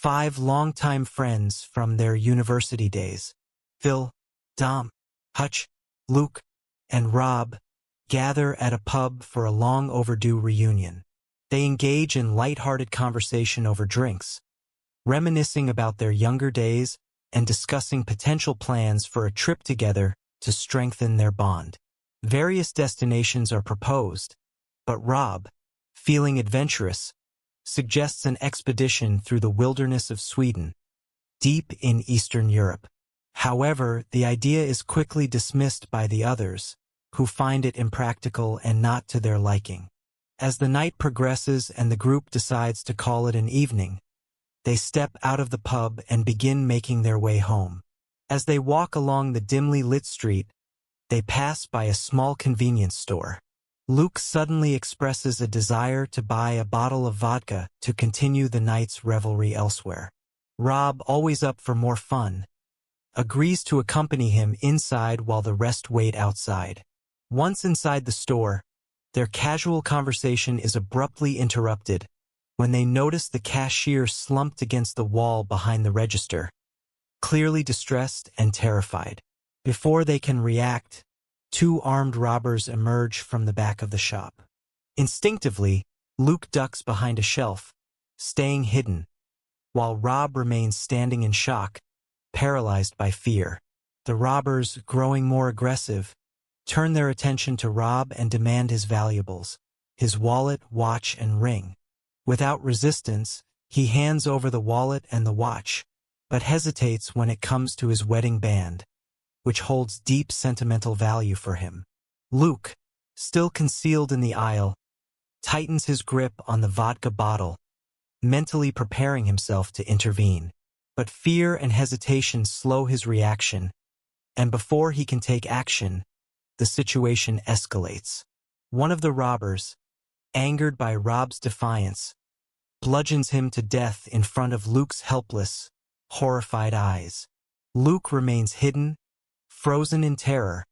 5 longtime friends from their university days, Phil, Dom, Hutch, Luke, and Rob, gather at a pub for a long overdue reunion. They engage in light-hearted conversation over drinks, reminiscing about their younger days and discussing potential plans for a trip together to strengthen their bond. Various destinations are proposed, but Rob, feeling adventurous, suggests an expedition through the wilderness of Sweden, deep in Eastern Europe. However, the idea is quickly dismissed by the others, who find it impractical and not to their liking. As the night progresses and the group decides to call it an evening, they step out of the pub and begin making their way home. As they walk along the dimly lit street, they pass by a small convenience store. Luke suddenly expresses a desire to buy a bottle of vodka to continue the night's revelry elsewhere. Rob, always up for more fun, agrees to accompany him inside while the rest wait outside. Once inside the store, their casual conversation is abruptly interrupted when they notice the cashier slumped against the wall behind the register, clearly distressed and terrified. Before they can react, 2 armed robbers emerge from the back of the shop. Instinctively, Luke ducks behind a shelf, staying hidden, while Rob remains standing in shock, paralyzed by fear. The robbers, growing more aggressive, turn their attention to Rob and demand his valuables, his wallet, watch, and ring. Without resistance, he hands over the wallet and the watch, but hesitates when it comes to his wedding band, which holds deep sentimental value for him. Luke, still concealed in the aisle, tightens his grip on the vodka bottle, mentally preparing himself to intervene. But fear and hesitation slow his reaction, and before he can take action, the situation escalates. One of the robbers, angered by Rob's defiance, bludgeons him to death in front of Luke's helpless, horrified eyes. Luke remains hidden, frozen in terror,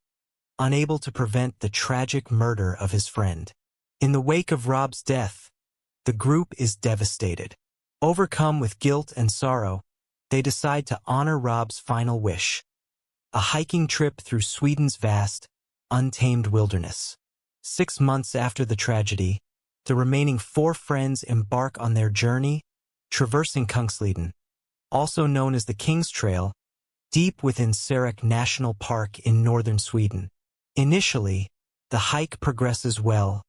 unable to prevent the tragic murder of his friend. In the wake of Rob's death, the group is devastated. Overcome with guilt and sorrow, they decide to honor Rob's final wish, a hiking trip through Sweden's vast, untamed wilderness. 6 months after the tragedy, the remaining 4 friends embark on their journey, traversing Kungsleden, also known as the King's Trail, deep within Sarek National Park in northern Sweden. Initially, the hike progresses well,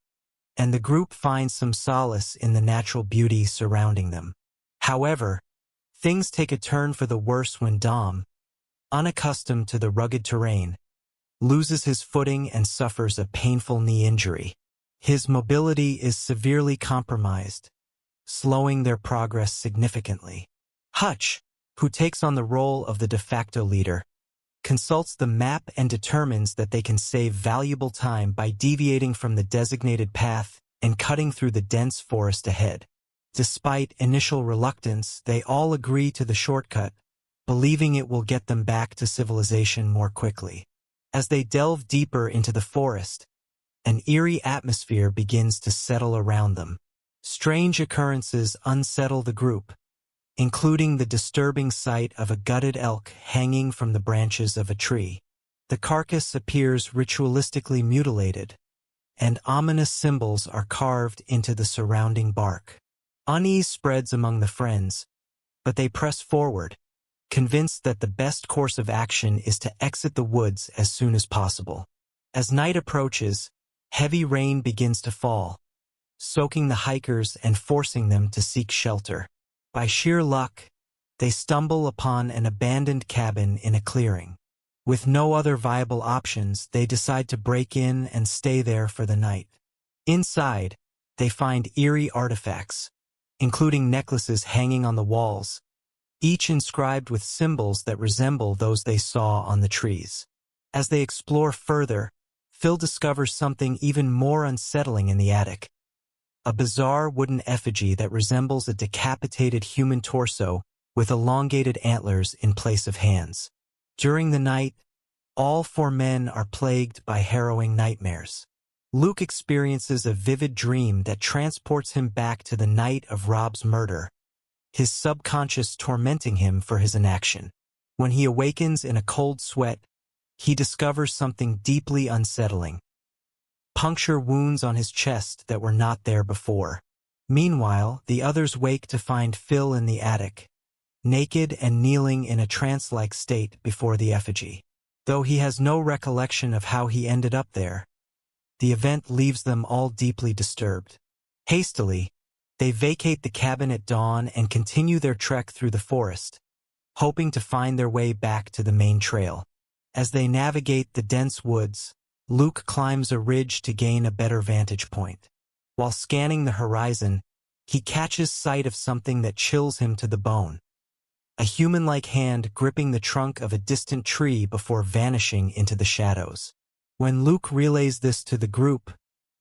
and the group finds some solace in the natural beauty surrounding them. However, things take a turn for the worse when Dom, unaccustomed to the rugged terrain, loses his footing and suffers a painful knee injury. His mobility is severely compromised, slowing their progress significantly. Hutch, who takes on the role of the de facto leader, consults the map and determines that they can save valuable time by deviating from the designated path and cutting through the dense forest ahead. Despite initial reluctance, they all agree to the shortcut, believing it will get them back to civilization more quickly. As they delve deeper into the forest, an eerie atmosphere begins to settle around them. Strange occurrences unsettle the group, including the disturbing sight of a gutted elk hanging from the branches of a tree. The carcass appears ritualistically mutilated, and ominous symbols are carved into the surrounding bark. Unease spreads among the friends, but they press forward, convinced that the best course of action is to exit the woods as soon as possible. As night approaches, heavy rain begins to fall, soaking the hikers and forcing them to seek shelter. By sheer luck, they stumble upon an abandoned cabin in a clearing. With no other viable options, they decide to break in and stay there for the night. Inside, they find eerie artifacts, including necklaces hanging on the walls, each inscribed with symbols that resemble those they saw on the trees. As they explore further, Phil discovers something even more unsettling in the attic. A bizarre wooden effigy that resembles a decapitated human torso with elongated antlers in place of hands. During the night, all 4 men are plagued by harrowing nightmares. Luke experiences a vivid dream that transports him back to the night of Rob's murder, his subconscious tormenting him for his inaction. When he awakens in a cold sweat, he discovers something deeply unsettling. Puncture wounds on his chest that were not there before. Meanwhile, the others wake to find Phil in the attic, naked and kneeling in a trance-like state before the effigy. Though he has no recollection of how he ended up there, the event leaves them all deeply disturbed. Hastily, they vacate the cabin at dawn and continue their trek through the forest, hoping to find their way back to the main trail. As they navigate the dense woods, Luke climbs a ridge to gain a better vantage point. While scanning the horizon, he catches sight of something that chills him to the bone. A human-like hand gripping the trunk of a distant tree before vanishing into the shadows. When Luke relays this to the group,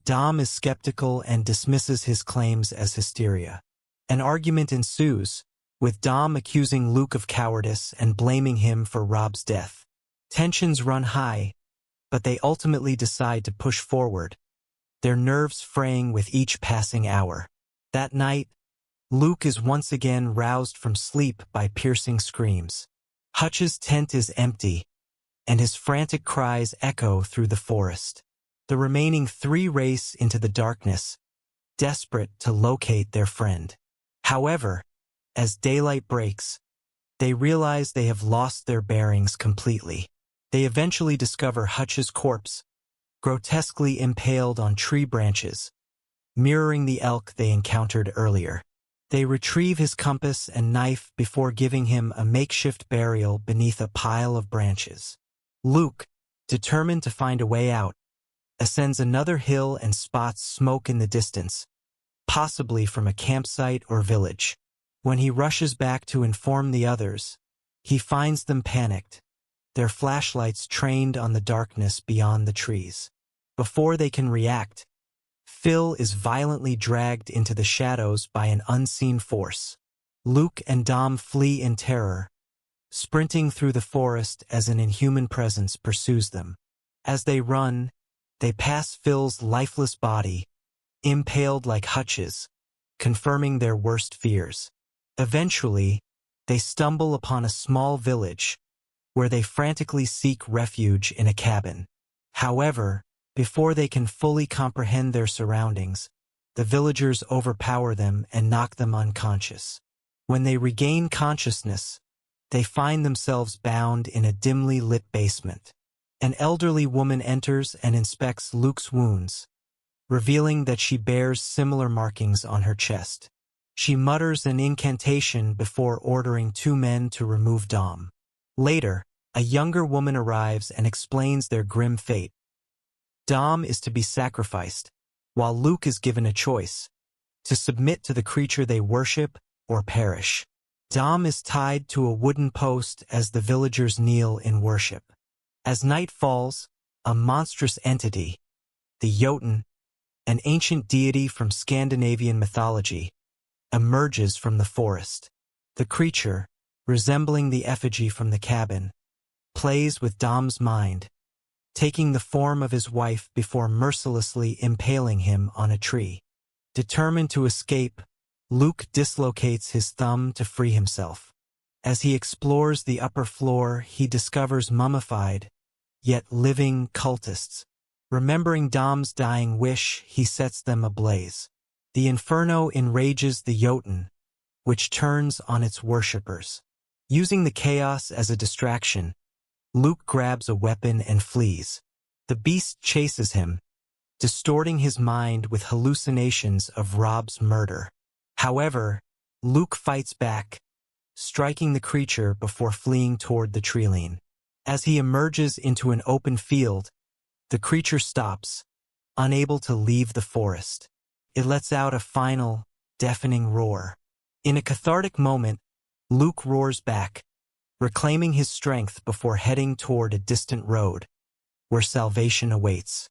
Dom is skeptical and dismisses his claims as hysteria. An argument ensues, with Dom accusing Luke of cowardice and blaming him for Rob's death. Tensions run high, but they ultimately decide to push forward, their nerves fraying with each passing hour. That night, Luke is once again roused from sleep by piercing screams. Hutch's tent is empty, and his frantic cries echo through the forest. The remaining three race into the darkness, desperate to locate their friend. However, as daylight breaks, they realize they have lost their bearings completely. They eventually discover Hutch's corpse, grotesquely impaled on tree branches, mirroring the elk they encountered earlier. They retrieve his compass and knife before giving him a makeshift burial beneath a pile of branches. Luke, determined to find a way out, ascends another hill and spots smoke in the distance, possibly from a campsite or village. When he rushes back to inform the others, he finds them panicked, their flashlights trained on the darkness beyond the trees. Before they can react, Phil is violently dragged into the shadows by an unseen force. Luke and Dom flee in terror, sprinting through the forest as an inhuman presence pursues them. As they run, they pass Phil's lifeless body, impaled like Hutch's, confirming their worst fears. Eventually, they stumble upon a small village, where they frantically seek refuge in a cabin. However, before they can fully comprehend their surroundings, the villagers overpower them and knock them unconscious. When they regain consciousness, they find themselves bound in a dimly lit basement. An elderly woman enters and inspects Luke's wounds, revealing that she bears similar markings on her chest. She mutters an incantation before ordering two men to remove Dom. Later, a younger woman arrives and explains their grim fate. Dom is to be sacrificed, while Luke is given a choice: to submit to the creature they worship or perish. Dom is tied to a wooden post as the villagers kneel in worship. As night falls, a monstrous entity, the Jotun, an ancient deity from Scandinavian mythology, emerges from the forest. The creature, resembling the effigy from the cabin, plays with Dom's mind, taking the form of his wife before mercilessly impaling him on a tree. Determined to escape, Luke dislocates his thumb to free himself. As he explores the upper floor, he discovers mummified, yet living cultists. Remembering Dom's dying wish, he sets them ablaze. The inferno enrages the Jotun, which turns on its worshippers. Using the chaos as a distraction, Luke grabs a weapon and flees. The beast chases him, distorting his mind with hallucinations of Rob's murder. However, Luke fights back, striking the creature before fleeing toward the treeline. As he emerges into an open field, the creature stops, unable to leave the forest. It lets out a final, deafening roar. In a cathartic moment, Luke roars back, reclaiming his strength before heading toward a distant road, where salvation awaits.